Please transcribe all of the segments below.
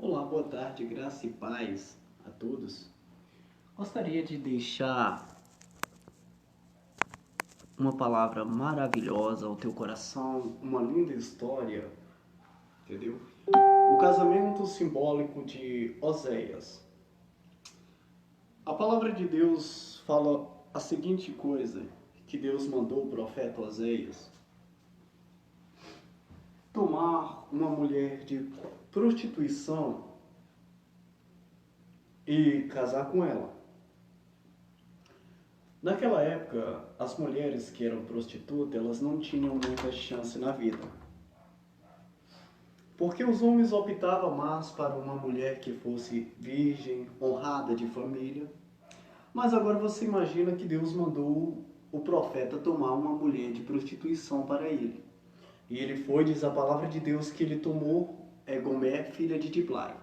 Olá, boa tarde, graça e paz a todos. Gostaria de deixar uma palavra maravilhosa ao teu coração, uma linda história, entendeu? O casamento simbólico de Oséias. A palavra de Deus fala a seguinte coisa, que Deus mandou o profeta Oséias tomar uma mulher de prostituição e casar com ela. Naquela época, as mulheres que eram prostitutas, elas não tinham muita chance na vida. Porque os homens optavam mais para uma mulher que fosse virgem, honrada de família. Mas agora você imagina que Deus mandou o profeta tomar uma mulher de prostituição para ele. E ele foi, diz a palavra de Deus, que ele tomou Gomé, filha de Diblai.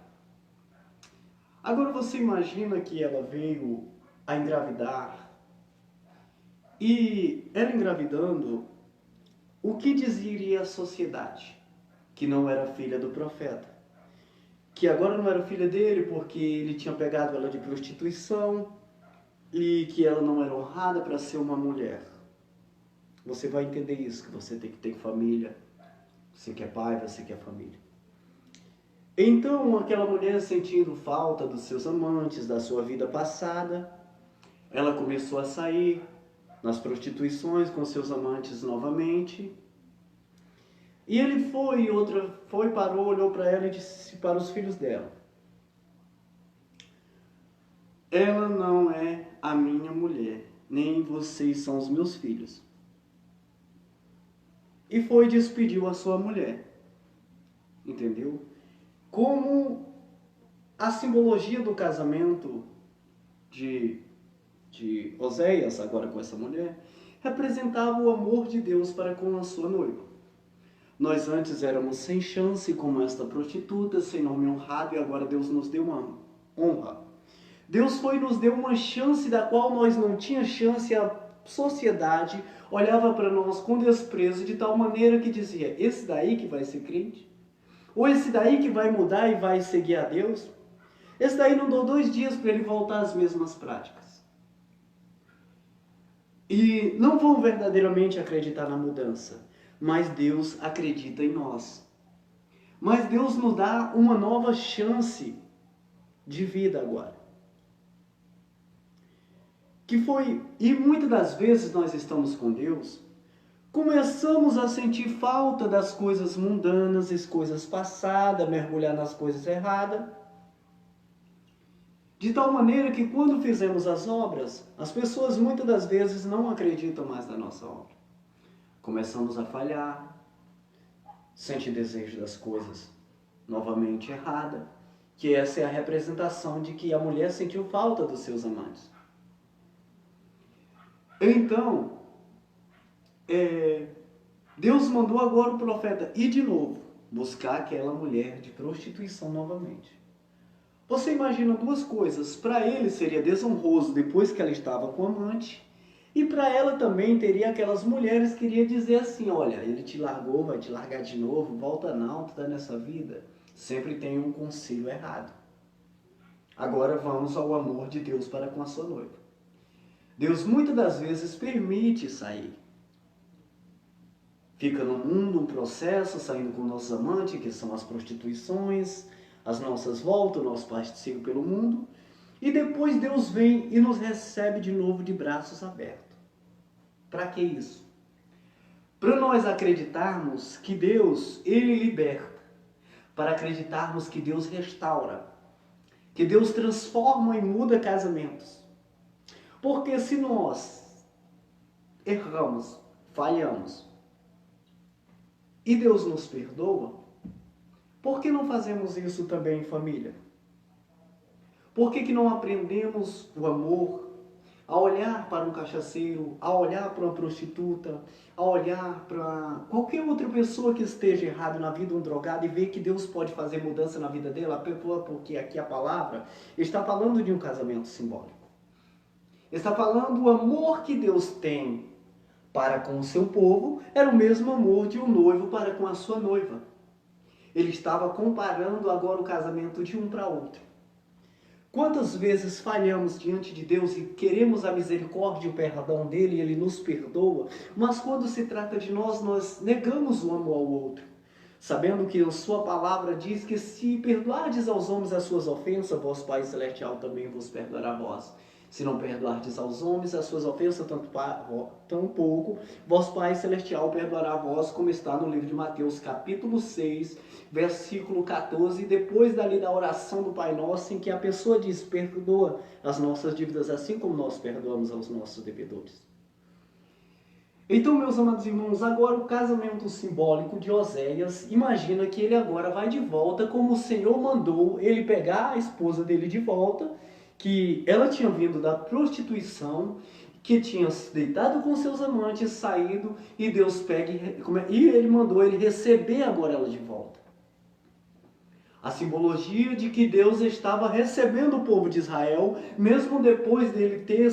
Agora você imagina que ela veio a engravidar. E ela engravidando, o que diziria a sociedade? Que não era filha do profeta. Que agora não era filha dele porque ele tinha pegado ela de prostituição e que ela não era honrada para ser uma mulher. Você vai entender isso, que você tem que ter família. Você quer pai, você quer família. Então, aquela mulher sentindo falta dos seus amantes, da sua vida passada, ela começou a sair nas prostituições com seus amantes novamente. E ele parou, olhou para ela e disse para os filhos dela: ela não é a minha mulher, nem vocês são os meus filhos. E foi e despediu a sua mulher. Entendeu? Como a simbologia do casamento de Oséias, agora com essa mulher, representava o amor de Deus para com a sua noiva. Nós antes éramos sem chance, como esta prostituta, sem nome honrado, e agora Deus nos deu uma honra. Deus nos deu uma chance da qual nós não tínhamos chance. A sociedade olhava para nós com desprezo, de tal maneira que dizia: esse daí que vai ser crente? Ou esse daí que vai mudar e vai seguir a Deus? Esse daí não deu 2 dias para ele voltar às mesmas práticas. E não vão verdadeiramente acreditar na mudança. Mas Deus acredita em nós. Mas Deus nos dá uma nova chance de vida agora. E muitas das vezes nós estamos com Deus, começamos a sentir falta das coisas mundanas, das coisas passadas, mergulhar nas coisas erradas. De tal maneira que quando fizemos as obras, as pessoas muitas das vezes não acreditam mais na nossa obra. Começamos a falhar, sente desejo das coisas novamente errada, que essa é a representação de que a mulher sentiu falta dos seus amantes. Então, Deus mandou agora o profeta ir de novo, buscar aquela mulher de prostituição novamente. Você imagina 2 coisas. Para ele seria desonroso depois que ela estava com o amante, e para ela também teria aquelas mulheres que iriam dizer assim: olha, ele te largou, vai te largar de novo, volta não, tu tá nessa vida. Sempre tem um conselho errado. Agora vamos ao amor de Deus para com a sua noiva. Deus muitas das vezes permite sair. Fica no mundo um processo, saindo com nossos amantes, que são as prostituições, as nossas voltas, o nosso passeio pelo mundo. E depois Deus vem e nos recebe de novo de braços abertos. Para que isso? Para nós acreditarmos que Deus, Ele liberta. Para acreditarmos que Deus restaura. Que Deus transforma e muda casamentos. Porque se nós erramos, falhamos, e Deus nos perdoa, por que não fazemos isso também em família? Por que não aprendemos o amor a olhar para um cachaceiro, a olhar para uma prostituta, a olhar para qualquer outra pessoa que esteja errada na vida, um drogado, e ver que Deus pode fazer mudança na vida dela? Porque aqui a palavra está falando de um casamento simbólico. Está falando do amor que Deus tem para com o seu povo, era o mesmo amor de um noivo para com a sua noiva. Ele estava comparando agora o casamento de um para outro. Quantas vezes falhamos diante de Deus e queremos a misericórdia e o perdão dele e ele nos perdoa, mas quando se trata de nós, nós negamos o amor ao outro. Sabendo que a sua palavra diz que se perdoardes aos homens as suas ofensas, vosso Pai Celestial também vos perdoará a vós. Se não perdoardes aos homens as suas ofensas, tampouco vosso Pai Celestial perdoará a vós, como está no livro de Mateus, capítulo 6, versículo 14, depois dali da oração do Pai Nosso, em que a pessoa diz, perdoa as nossas dívidas, assim como nós perdoamos aos nossos devedores. Então, meus amados irmãos, agora o casamento simbólico de Oséias, imagina que ele agora vai de volta, como o Senhor mandou ele pegar a esposa dele de volta, que ela tinha vindo da prostituição, que tinha se deitado com seus amantes, saído, e Deus pega e ele mandou ele receber agora ela de volta. A simbologia de que Deus estava recebendo o povo de Israel, mesmo depois dele ter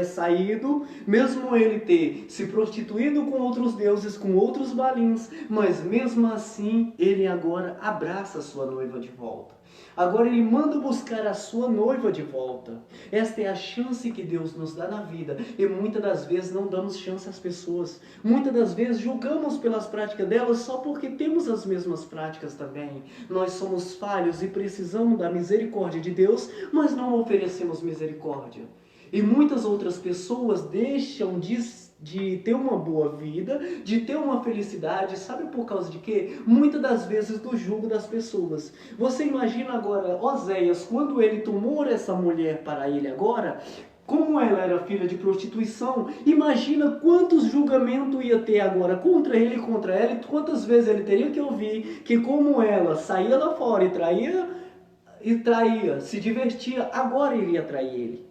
saído, mesmo ele ter se prostituído com outros deuses, com outros balins, mas mesmo assim ele agora abraça a sua noiva de volta. Agora ele manda buscar a sua noiva de volta. Esta é a chance que Deus nos dá na vida. E muitas das vezes não damos chance às pessoas. Muitas das vezes julgamos pelas práticas delas só porque temos as mesmas práticas também. Nós somos falhos e precisamos da misericórdia de Deus, mas não oferecemos misericórdia. E muitas outras pessoas deixam de ter uma boa vida, de ter uma felicidade, sabe por causa de quê? Muitas das vezes do julgo das pessoas. Você imagina agora Oséias, quando ele tomou essa mulher para ele agora, como ela era filha de prostituição, imagina quantos julgamentos ia ter agora contra ele e contra ela, e quantas vezes ele teria que ouvir que como ela saía lá fora e traía, se divertia, agora iria trair ele.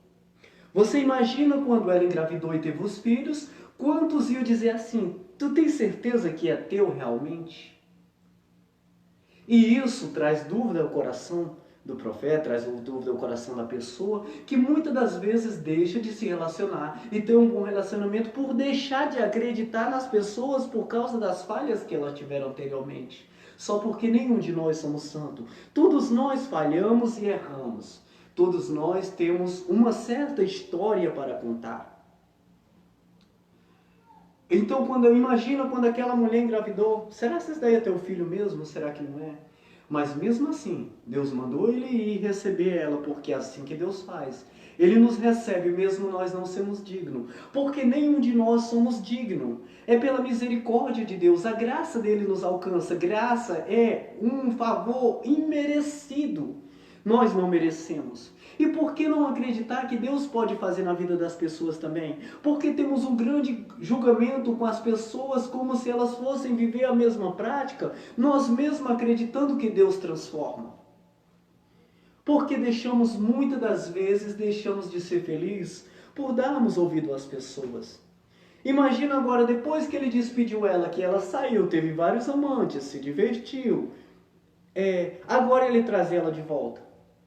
Você imagina quando ela engravidou e teve os filhos, quantos iam dizer assim, tu tens certeza que é teu realmente? E isso traz dúvida ao coração do profeta, traz dúvida ao coração da pessoa, que muitas das vezes deixa de se relacionar e ter um bom relacionamento por deixar de acreditar nas pessoas por causa das falhas que elas tiveram anteriormente. Só porque nenhum de nós somos santos. Todos nós falhamos e erramos. Todos nós temos uma certa história para contar. Então, quando eu imagino quando aquela mulher engravidou, será que esse daí é teu filho mesmo? Será que não é? Mas mesmo assim, Deus mandou ele ir receber ela, porque é assim que Deus faz. Ele nos recebe mesmo nós não sermos dignos, porque nenhum de nós somos dignos. É pela misericórdia de Deus, a graça dele nos alcança. Graça é um favor imerecido. Nós não merecemos. E por que não acreditar que Deus pode fazer na vida das pessoas também? Porque temos um grande julgamento com as pessoas como se elas fossem viver a mesma prática, nós mesmos acreditando que Deus transforma. Porque muitas das vezes, deixamos de ser felizes por darmos ouvido às pessoas. Imagina agora, depois que ele despediu ela, que ela saiu, teve vários amantes, se divertiu, agora ele traz ela de volta.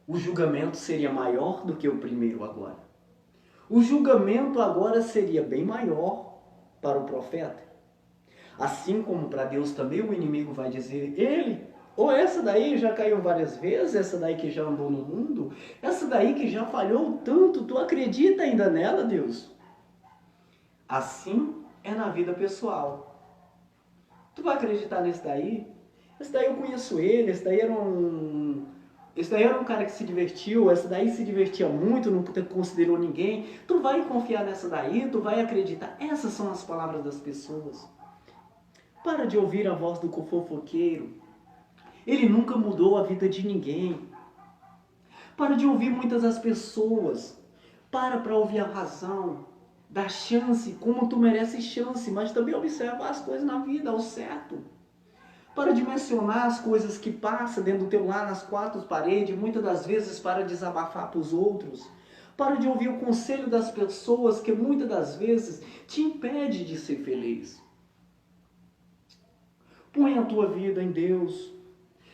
O julgamento seria maior do que o primeiro agora. O julgamento agora seria bem maior para o profeta. Assim como para Deus também o inimigo vai dizer, ou essa daí já caiu várias vezes, essa daí que já andou no mundo, essa daí que já falhou tanto, tu acredita ainda nela, Deus? Assim é na vida pessoal. Tu vai acreditar nesse daí? Esse daí eu conheço ele, esse daí era um cara que se divertiu, essa daí se divertia muito, não considerou ninguém. Tu vai confiar nessa daí, tu vai acreditar. Essas são as palavras das pessoas. Para de ouvir a voz do fofoqueiro. Ele nunca mudou a vida de ninguém. Para de ouvir muitas das pessoas. Para ouvir a razão. Dá chance, como tu mereces chance, mas também observa as coisas na vida, ao certo. Para de mencionar as coisas que passam dentro do teu lar, nas quatro paredes, muitas das vezes para desabafar para os outros. Para de ouvir o conselho das pessoas que muitas das vezes te impede de ser feliz. Põe a tua vida em Deus.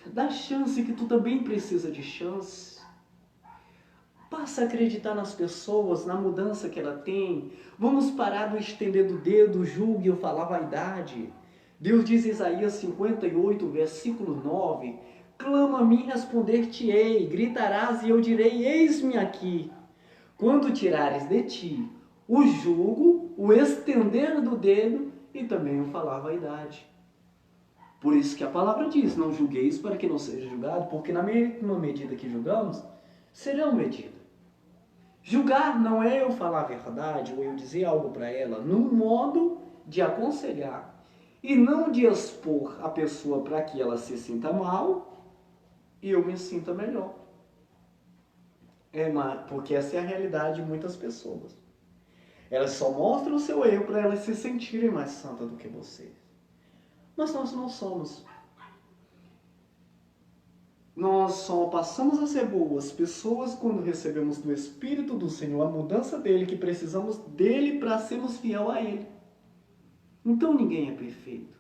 Dá chance que tu também precisa de chance. Passa a acreditar nas pessoas, na mudança que ela tem. Vamos parar do estender do dedo, julgue ou falar vaidade. Deus diz em Isaías 58, versículo 9: clama a mim, responder-te-ei, gritarás e eu direi, eis-me aqui. Quando tirares de ti o jugo, o estender do dedo e também o falar vaidade. Por isso que a palavra diz, não julgueis para que não seja julgado, porque na mesma medida que julgamos, serão medidas. Julgar não é eu falar a verdade ou eu dizer algo para ela, num modo de aconselhar e não de expor a pessoa para que ela se sinta mal e eu me sinta melhor. Porque essa é a realidade de muitas pessoas. Elas só mostram o seu erro para elas se sentirem mais santas do que você. Mas nós não somos. Nós só passamos a ser boas pessoas quando recebemos do Espírito do Senhor a mudança dele, que precisamos dele para sermos fiel a ele. Então ninguém é perfeito.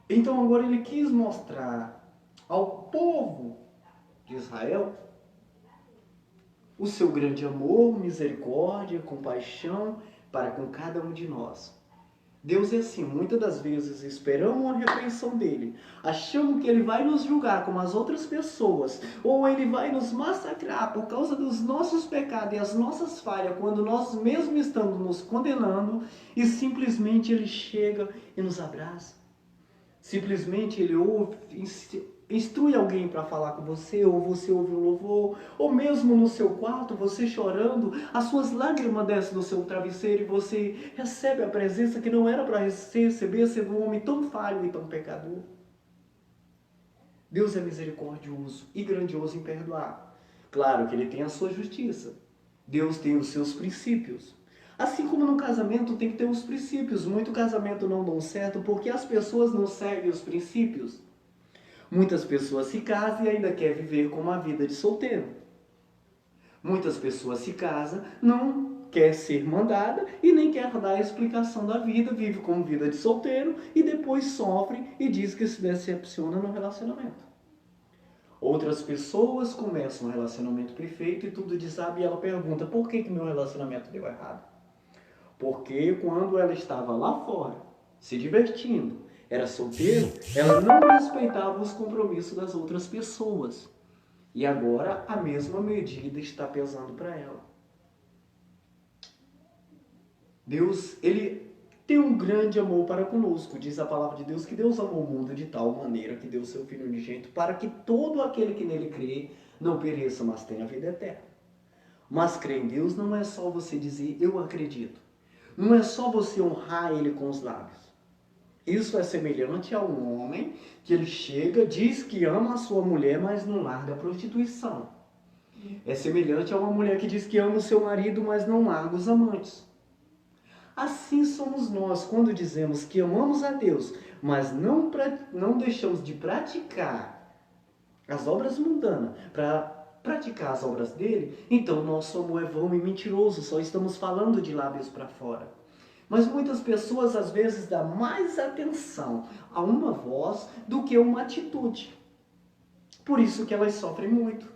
Então agora ele quis mostrar ao povo de Israel o seu grande amor, misericórdia, compaixão para com cada um de nós. Deus é assim, muitas das vezes esperamos a repreensão dele, achamos que ele vai nos julgar como as outras pessoas, ou ele vai nos massacrar por causa dos nossos pecados e as nossas falhas, quando nós mesmos estamos nos condenando, e simplesmente ele chega e nos abraça. Simplesmente ele ouve, instrui alguém para falar com você, ou você ouve um louvor, ou mesmo no seu quarto, você chorando, as suas lágrimas descem do seu travesseiro e você recebe a presença que não era para receber, sendo um homem tão falho e tão pecador. Deus é misericordioso e grandioso em perdoar. Claro que ele tem a sua justiça. Deus tem os seus princípios. Assim como no casamento tem que ter os princípios. Muito casamento não dão certo porque as pessoas não seguem os princípios. Muitas pessoas se casam e ainda querem viver com uma vida de solteiro. Muitas pessoas se casam, não quer ser mandada e nem quer dar a explicação da vida, vive com vida de solteiro e depois sofre e diz que se decepciona no relacionamento. Outras pessoas começam um relacionamento perfeito e tudo desaba e ela pergunta, por que meu relacionamento deu errado? Porque quando ela estava lá fora, se divertindo, era solteiro, ela não respeitava os compromissos das outras pessoas. E agora a mesma medida está pesando para ela. Deus, ele tem um grande amor para conosco. Diz a palavra de Deus que Deus amou o mundo de tal maneira que deu seu Filho unigênito para que todo aquele que nele crê não pereça, mas tenha a vida eterna. Mas crer em Deus não é só você dizer, eu acredito. Não é só você honrar ele com os lábios. Isso é semelhante a um homem que ele chega, diz que ama a sua mulher, mas não larga a prostituição. É semelhante a uma mulher que diz que ama o seu marido, mas não larga os amantes. Assim somos nós quando dizemos que amamos a Deus, mas não deixamos de praticar as obras mundanas para praticar as obras dele, então nosso amor é vão e mentiroso, só estamos falando de lábios para fora. Mas muitas pessoas às vezes dão mais atenção a uma voz do que uma atitude. Por isso que elas sofrem muito.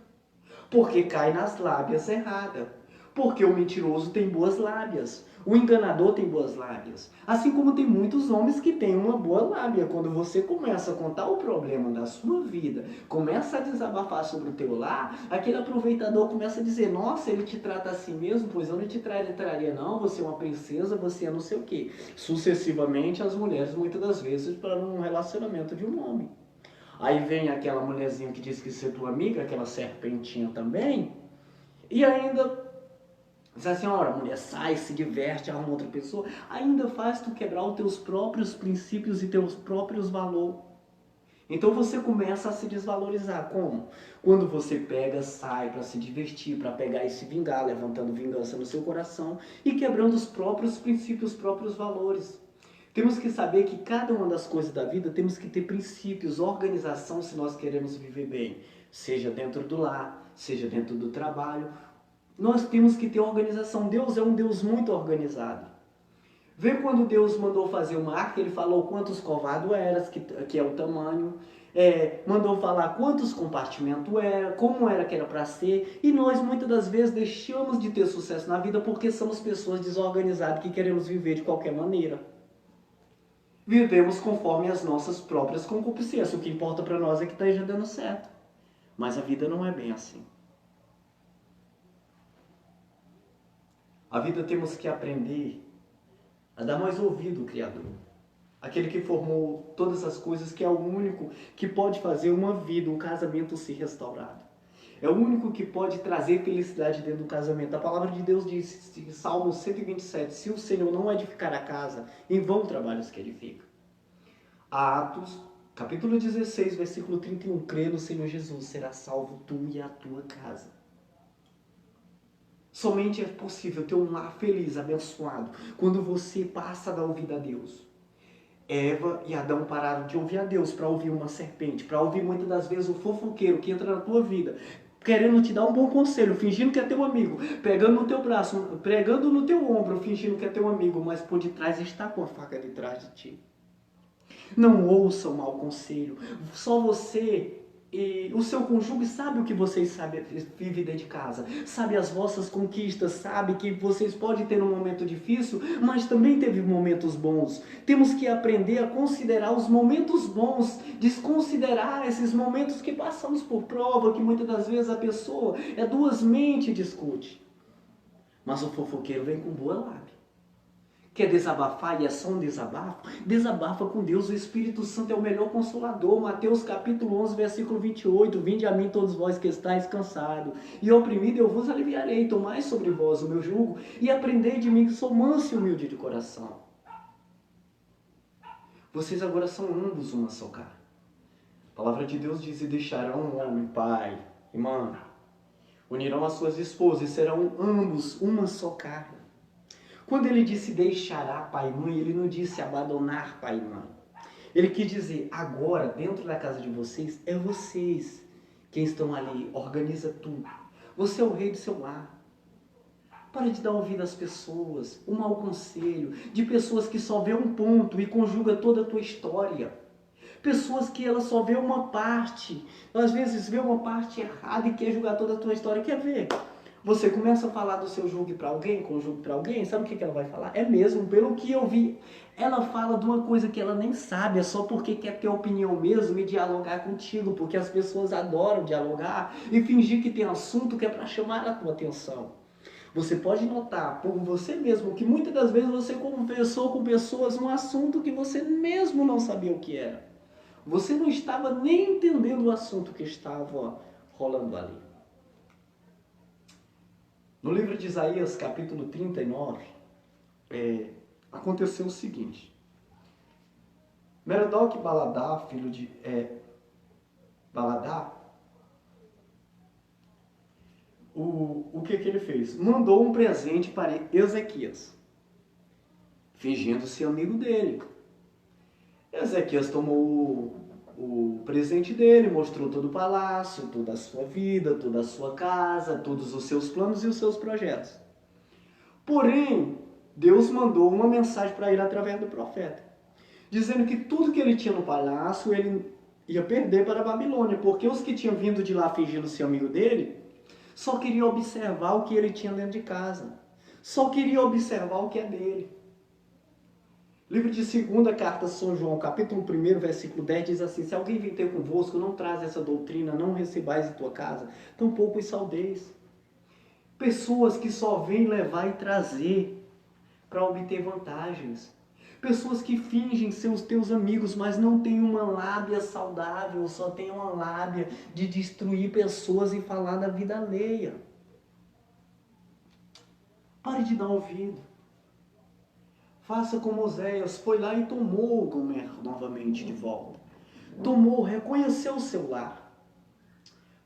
Porque cai nas lábias erradas. Porque o mentiroso tem boas lábias. O enganador tem boas lábias. Assim como tem muitos homens que têm uma boa lábia. Quando você começa a contar o problema da sua vida, começa a desabafar sobre o teu lar, aquele aproveitador começa a dizer, nossa, ele te trata assim mesmo? Pois eu não te traria não, você é uma princesa, você é não sei o quê. Sucessivamente as mulheres, muitas das vezes, para um relacionamento de um homem. Aí vem aquela mulherzinha que diz que ser tua amiga, aquela serpentinha também, e ainda diz assim, olha, a mulher sai, se diverte, arruma outra pessoa, ainda faz tu quebrar os teus próprios princípios e teus próprios valores. Então você começa a se desvalorizar. Como? Quando você pega, sai para se divertir, para pegar e se vingar, levantando vingança no seu coração e quebrando os próprios princípios, os próprios valores. Temos que saber que cada uma das coisas da vida temos que ter princípios, organização se nós queremos viver bem. Seja dentro do lar, seja dentro do trabalho. Nós temos que ter organização. Deus é um Deus muito organizado. Vê quando Deus mandou fazer uma arca, ele falou quantos covados eram, que é o tamanho. Mandou falar quantos compartimentos era, como era que era para ser. E nós muitas das vezes deixamos de ter sucesso na vida porque somos pessoas desorganizadas que queremos viver de qualquer maneira. vivemos conforme as nossas próprias concupiscências. O que importa para nós é que esteja dando certo. Mas a vida não é bem assim. A vida temos que aprender a dar mais ouvido ao Criador. Aquele que formou todas as coisas, que é o único que pode fazer uma vida, um casamento ser restaurado. É o único que pode trazer felicidade dentro do casamento. A palavra de Deus diz em Salmo 127, se o Senhor não edificar a casa, em vão trabalhos que edifica. Atos, capítulo 16, versículo 31, crê no Senhor Jesus, será salvo tu e a tua casa. Somente é possível ter um lar feliz, abençoado, quando você passa a dar ouvido a Deus. Eva e Adão pararam de ouvir a Deus para ouvir uma serpente, para ouvir muitas das vezes o fofoqueiro que entra na tua vida, querendo te dar um bom conselho, fingindo que é teu amigo, pegando no teu braço, pregando no teu ombro, fingindo que é teu amigo, mas por detrás está com a faca de trás de ti. Não ouça o mau conselho. Só você e o seu cônjuge sabe o que vocês vivem dentro de casa. Sabe as vossas conquistas, sabe que vocês podem ter um momento difícil, mas também teve momentos bons. Temos que aprender a considerar os momentos bons, desconsiderar esses momentos que passamos por prova, que muitas das vezes a pessoa é duas mentes e discute. Mas o fofoqueiro vem com boa lábia. Quer desabafar e é só um desabafo? Desabafa com Deus, o Espírito Santo é o melhor consolador. Mateus capítulo 11, versículo 28, vinde a mim todos vós que estáis cansados e oprimidos, eu vos aliviarei, tomai sobre vós o meu jugo e aprendei de mim que sou manso e humilde de coração. Vocês agora são ambos uma só carne. A palavra de Deus diz, e deixarão um homem, pai e mãe, unirão as suas esposas e serão ambos uma só carne. Quando ele disse deixará pai e mãe, ele não disse abandonar pai e mãe. Ele quis dizer, agora, dentro da casa de vocês, é vocês quem estão ali, organiza tudo. Você é o rei do seu lar. Para de dar ouvido às pessoas, um mau conselho, de pessoas que só vê um ponto e conjuga toda a tua história. Pessoas que ela só vê uma parte, às vezes vê uma parte errada e quer julgar toda a tua história. Quer ver? Você começa a falar do seu julgo para alguém, conjugo para alguém, sabe o que ela vai falar? É mesmo, pelo que eu vi. Ela fala de uma coisa que ela nem sabe, é só porque quer ter opinião mesmo e dialogar contigo, porque as pessoas adoram dialogar e fingir que tem assunto que é para chamar a tua atenção. Você pode notar por você mesmo que muitas das vezes você conversou com pessoas um assunto que você mesmo não sabia o que era. Você não estava nem entendendo o assunto que estava rolando ali. No livro de Isaías, capítulo 39, aconteceu o seguinte. Merodach-Baladá, filho de Baladá, o que ele fez? Mandou um presente para Ezequias, fingindo ser amigo dele. Ezequias tomou o presente dele, mostrou todo o palácio, toda a sua vida, toda a sua casa, todos os seus planos e os seus projetos. Porém, Deus mandou uma mensagem para ele através do profeta, dizendo que tudo que ele tinha no palácio, ele ia perder para a Babilônia, porque os que tinham vindo de lá fingindo ser amigo dele, só queriam observar o que ele tinha dentro de casa, só queriam observar o que é dele. Livro de 2ª carta a São João, capítulo 1, versículo 10, diz assim, se alguém vir ter convosco, não traz essa doutrina, não recebais em tua casa, tampouco os saudeis. Pessoas que só vêm levar e trazer para obter vantagens. Pessoas que fingem ser os teus amigos, mas não têm uma lábia saudável, só tem uma lábia de destruir pessoas e falar da vida alheia. Pare de dar ouvido. Faça como Oséias, foi lá e tomou Gomer novamente de volta. Tomou, reconheceu o seu lar.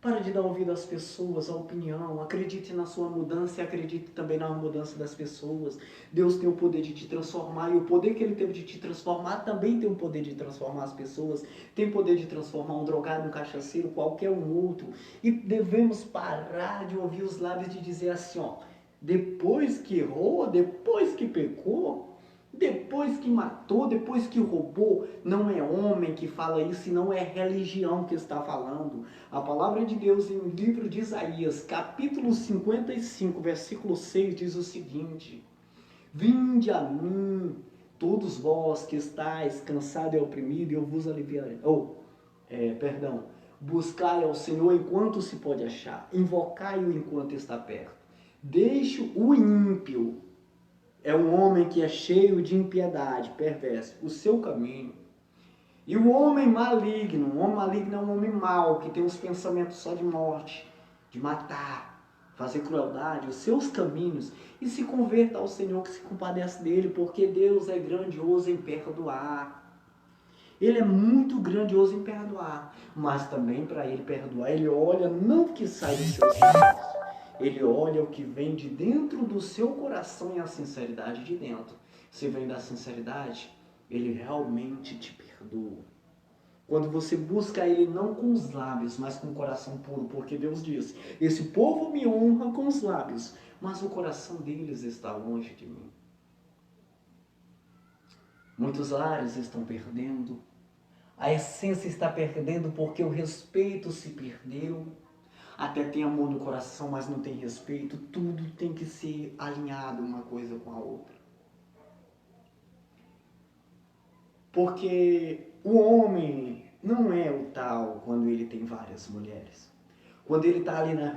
Para de dar ouvido às pessoas, à opinião. Acredite na sua mudança e acredite também na mudança das pessoas. Deus tem o poder de te transformar e o poder que Ele teve de te transformar também tem o poder de transformar as pessoas. Tem o poder de transformar um drogado, um cachaceiro, qualquer um outro. E devemos parar de ouvir os lábios de dizer assim, ó, depois que errou, depois que pecou, depois que matou, depois que roubou, não é homem que fala isso e não é religião que está falando. A palavra de Deus em livro de Isaías, capítulo 55, versículo 6, diz o seguinte, vinde a mim, Todos vós que estáis cansado e oprimido, eu vos aliviarei. Buscai ao Senhor enquanto se pode achar, invocai-o enquanto está perto. Deixe o ímpio, é um homem que é cheio de impiedade, perverso, o seu caminho. E o homem maligno é um homem mau, que tem os pensamentos só de morte, de matar, fazer crueldade, os seus caminhos, e se converta ao Senhor que se compadece dele, porque Deus é grandioso em perdoar. Ele é muito grandioso em perdoar, mas também para ele perdoar, ele olha não o que sai dos seus lábios, ele olha o que vem de dentro do seu coração e a sinceridade de dentro. Se vem da sinceridade, ele realmente te perdoa. Quando você busca ele não com os lábios, mas com o coração puro, porque Deus diz, esse povo me honra com os lábios, mas o coração deles está longe de mim. Muitos lares estão perdendo, a essência está perdendo porque o respeito se perdeu. Até tem amor no coração, mas não tem respeito. Tudo tem que ser alinhado uma coisa com a outra. Porque o homem não é o tal quando ele tem várias mulheres. Quando ele está ali na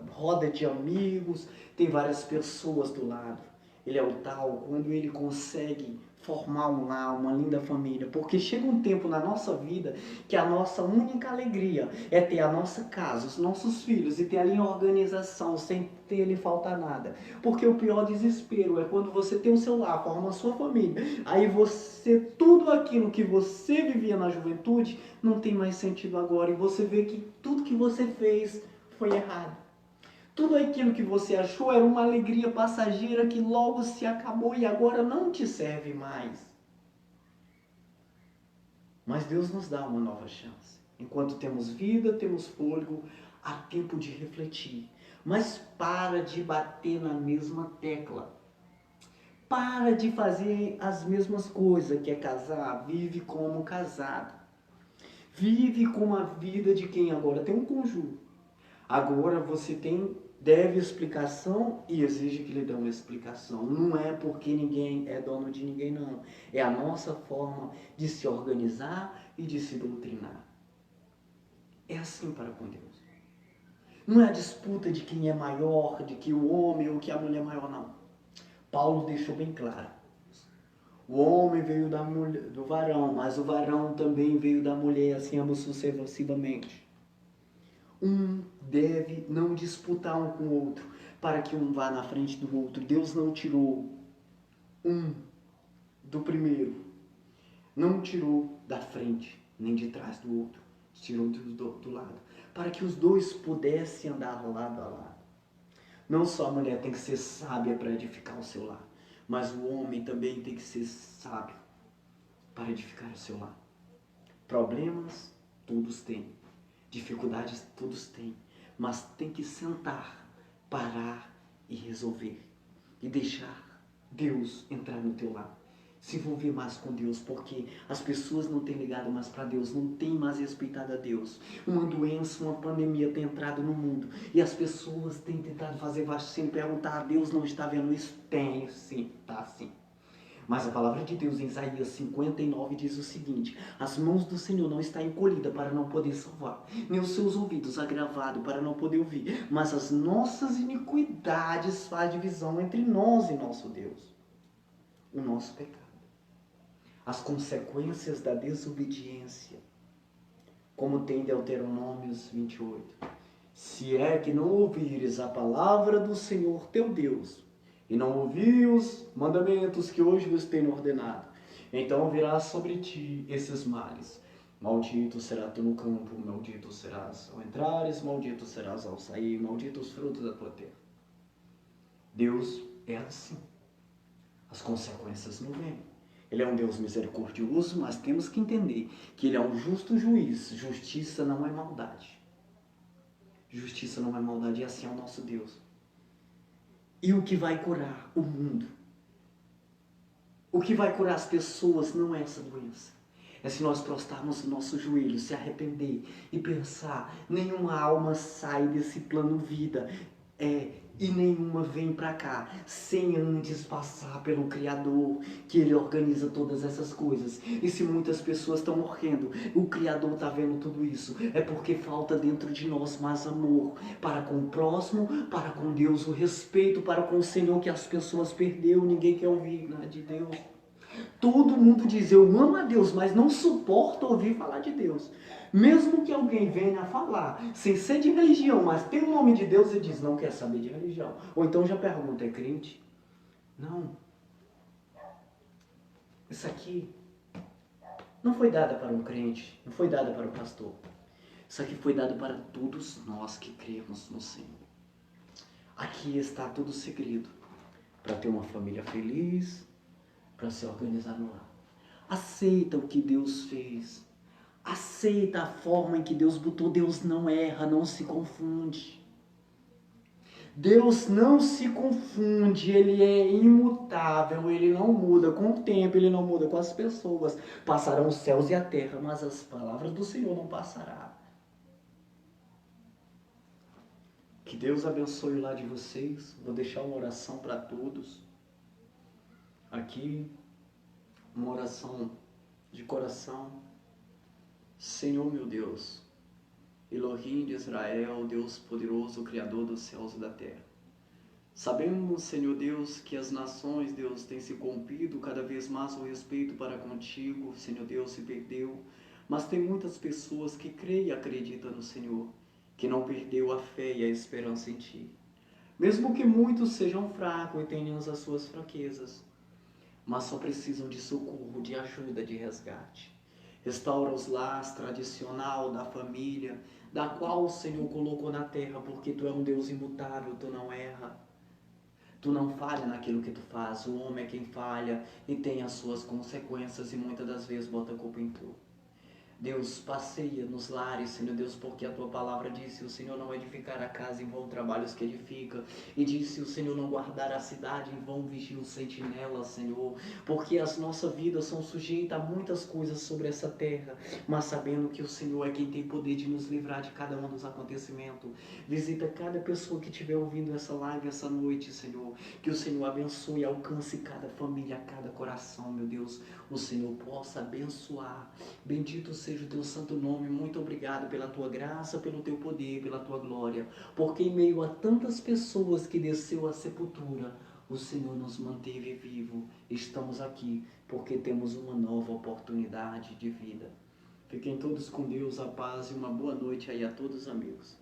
roda de amigos, tem várias pessoas do lado. Ele é o tal quando ele consegue formar um lar, uma linda família. Porque chega um tempo na nossa vida que a nossa única alegria é ter a nossa casa, os nossos filhos e ter ali uma organização sem ter lhe faltar nada. Porque o pior desespero é quando você tem o seu lar, forma a sua família, aí você, tudo aquilo que você vivia na juventude não tem mais sentido agora e você vê que tudo que você fez foi errado. Tudo aquilo que você achou era uma alegria passageira que logo se acabou e agora não te serve mais. Mas Deus nos dá uma nova chance. Enquanto temos vida, temos fôlego, há tempo de refletir. Mas para de bater na mesma tecla. Para de fazer as mesmas coisas, que é casar, vive como casado. Vive com a vida de quem agora tem um cônjuge. Agora você deve explicação e exige que lhe dê uma explicação. Não é porque ninguém é dono de ninguém, não. É a nossa forma de se organizar e de se doutrinar. É assim para com Deus. Não é a disputa de quem é maior, de que o homem ou que a mulher é maior, não. Paulo deixou bem claro. O homem veio do varão, mas o varão também veio da mulher, assim ambos sucessivamente. Um deve não disputar um com o outro, para que um vá na frente do outro. Deus não tirou um do primeiro, não tirou da frente, nem de trás do outro, tirou do lado, para que os dois pudessem andar lado a lado. Não só a mulher tem que ser sábia para edificar o seu lar, mas o homem também tem que ser sábio para edificar o seu lar. Problemas, todos têm. Dificuldades todos têm, mas tem que sentar, parar e resolver. E deixar Deus entrar no teu lar. Se envolver mais com Deus, porque as pessoas não têm ligado mais para Deus, não têm mais respeitado a Deus. Uma doença, uma pandemia tem entrado no mundo e as pessoas têm tentado fazer vacina e perguntar, a Deus não está vendo isso? Tem sim, tá sim. Mas a palavra de Deus em Isaías 59 diz o seguinte: as mãos do Senhor não estão encolhidas para não poder salvar, nem os seus ouvidos agravados para não poder ouvir, mas as nossas iniquidades faz divisão entre nós e nosso Deus. O nosso pecado. As consequências da desobediência, como tem Deuteronômios 28. Se é que não ouvires a palavra do Senhor teu Deus, e não ouvir os mandamentos que hoje vos tenho ordenado, então virá sobre ti esses males. Maldito serás tu no campo, maldito serás ao entrares, maldito serás ao sair, maldito os frutos da tua terra. Deus é assim. As consequências não vêm. Ele é um Deus misericordioso, mas temos que entender que Ele é um justo juiz. Justiça não é maldade. Justiça não é maldade, e assim é o nosso Deus. E o que vai curar o mundo? O que vai curar as pessoas não é essa doença. É se nós prostrarmos o nosso joelho, se arrepender e pensar, nenhuma alma sai desse plano vida E nenhuma vem para cá sem antes passar pelo Criador, que Ele organiza todas essas coisas. E se muitas pessoas estão morrendo, o Criador está vendo tudo isso. É porque falta dentro de nós mais amor para com o próximo, para com Deus, o respeito para com o Senhor que as pessoas perdeu. Ninguém quer ouvir nada de Deus. Todo mundo diz, eu amo a Deus, mas não suporta ouvir falar de Deus. Mesmo que alguém venha falar, sem ser de religião, mas tem o nome de Deus, ele diz, não quer saber de religião. Ou então já pergunta, é crente? Não. Isso aqui não foi dada para um crente, não foi dada para o pastor. Isso aqui foi dado para todos nós que cremos no Senhor. Aqui está todo o segredo para ter uma família feliz, para se organizar no lar. Aceita o que Deus fez. Aceita a forma em que Deus botou. Deus não erra, não se confunde. Deus não se confunde, Ele é imutável, Ele não muda com o tempo, Ele não muda com as pessoas. Passarão os céus e a terra, mas as palavras do Senhor não passarão. Que Deus abençoe o lar de vocês. Vou deixar uma oração para todos. Aqui, uma oração de coração. Senhor meu Deus, Elohim de Israel, Deus poderoso, Criador dos céus e da terra. Sabemos, Senhor Deus, que as nações, Deus, têm se corrompido, cada vez mais o respeito para contigo, Senhor Deus, se perdeu. Mas tem muitas pessoas que creem e acreditam no Senhor, que não perdeu a fé e a esperança em Ti. Mesmo que muitos sejam fracos e tenham as suas fraquezas, mas só precisam de socorro, de ajuda, de resgate. Restaura os lares tradicional da família, da qual o Senhor colocou na terra, porque Tu é um Deus imutável, Tu não erra. Tu não falha naquilo que Tu faz. O homem é quem falha e tem as suas consequências e muitas das vezes bota a culpa em Tu. Deus, passeia nos lares, Senhor Deus, porque a Tua palavra disse, o Senhor não edificar a casa, em vão trabalhos que edifica. E disse, o Senhor não guardar a cidade, em vão vigia o sentinela, Senhor. Porque as nossas vidas são sujeitas a muitas coisas sobre essa terra, mas sabendo que o Senhor é quem tem poder de nos livrar de cada um dos acontecimentos. Visita cada pessoa que estiver ouvindo essa live essa noite, Senhor. Que o Senhor abençoe e alcance cada família, cada coração, meu Deus. O Senhor possa abençoar. Bendito seja o Teu santo nome, muito obrigado pela Tua graça, pelo Teu poder, pela Tua glória, porque em meio a tantas pessoas que desceu à sepultura, o Senhor nos manteve vivo. Estamos aqui porque temos uma nova oportunidade de vida. Fiquem todos com Deus, a paz e uma boa noite aí a todos, amigos.